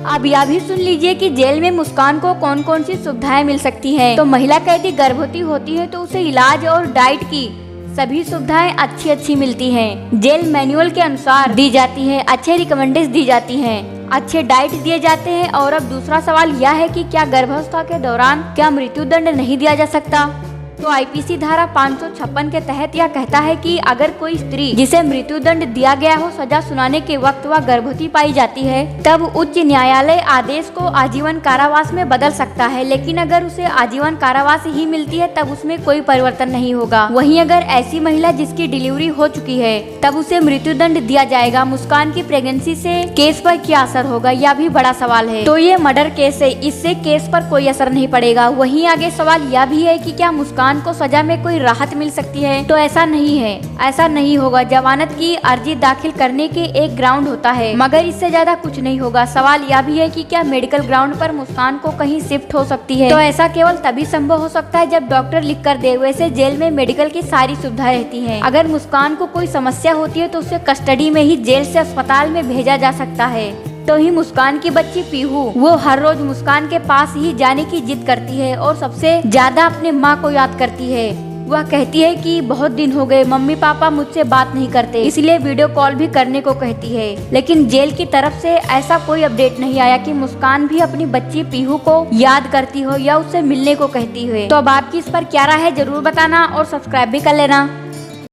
अब यह भी सुन लीजिए कि जेल में मुस्कान को कौन कौन सी सुविधाएं मिल सकती हैं। तो महिला कैदी गर्भवती होती है तो उसे इलाज और डाइट की सभी सुविधाएं अच्छी मिलती हैं। जेल मैनुअल के अनुसार दी जाती है, अच्छे रिकमेंडेशन दी जाती हैं, अच्छे डाइट दिए जाते हैं। और अब दूसरा सवाल यह है कि क्या गर्भावस्था के दौरान क्या मृत्यु दंड नहीं दिया जा सकता। तो आईपीसी धारा 556 के तहत यह कहता है कि अगर कोई स्त्री जिसे मृत्यु दंड दिया गया हो सजा सुनाने के वक्त वह गर्भवती पाई जाती है तब उच्च न्यायालय आदेश को आजीवन कारावास में बदल सकता है। लेकिन अगर उसे आजीवन कारावास ही मिलती है तब उसमें कोई परिवर्तन नहीं होगा। वहीं अगर ऐसी महिला जिसकी डिलीवरी हो चुकी है तब उसे मृत्यु दंड दिया जाएगा। मुस्कान की प्रेगनेंसी से केस पर क्या असर होगा, यह भी बड़ा सवाल है। तो ये मर्डर केस है, इससे केस पर कोई असर नहीं पड़ेगा। वहीं आगे सवाल यह भी है कि क्या मुस्कान को सजा में कोई राहत मिल सकती है। तो ऐसा नहीं है, ऐसा नहीं होगा। जमानत की अर्जी दाखिल करने के एक ग्राउंड होता है मगर इससे ज्यादा कुछ नहीं होगा। सवाल यह भी है कि क्या मेडिकल ग्राउंड पर मुस्कान को कहीं शिफ्ट हो सकती है। तो ऐसा केवल तभी संभव हो सकता है जब डॉक्टर लिख कर दे। वैसे जेल में मेडिकल की सारी सुविधा रहती है। अगर मुस्कान को कोई समस्या होती है तो उसे कस्टडी में ही जेल से अस्पताल में भेजा जा सकता है। तो ही मुस्कान की बच्ची पीहू वो हर रोज मुस्कान के पास ही जाने की जिद करती है और सबसे ज्यादा अपने माँ को याद करती है। वह कहती है कि बहुत दिन हो गए मम्मी पापा मुझसे बात नहीं करते, इसलिए वीडियो कॉल भी करने को कहती है। लेकिन जेल की तरफ से ऐसा कोई अपडेट नहीं आया कि मुस्कान भी अपनी बच्ची पीहू को याद करती हो या उससे मिलने को कहती है। तो अब आपकी इस पर क्या राय है जरूर बताना और सब्सक्राइब भी कर लेना।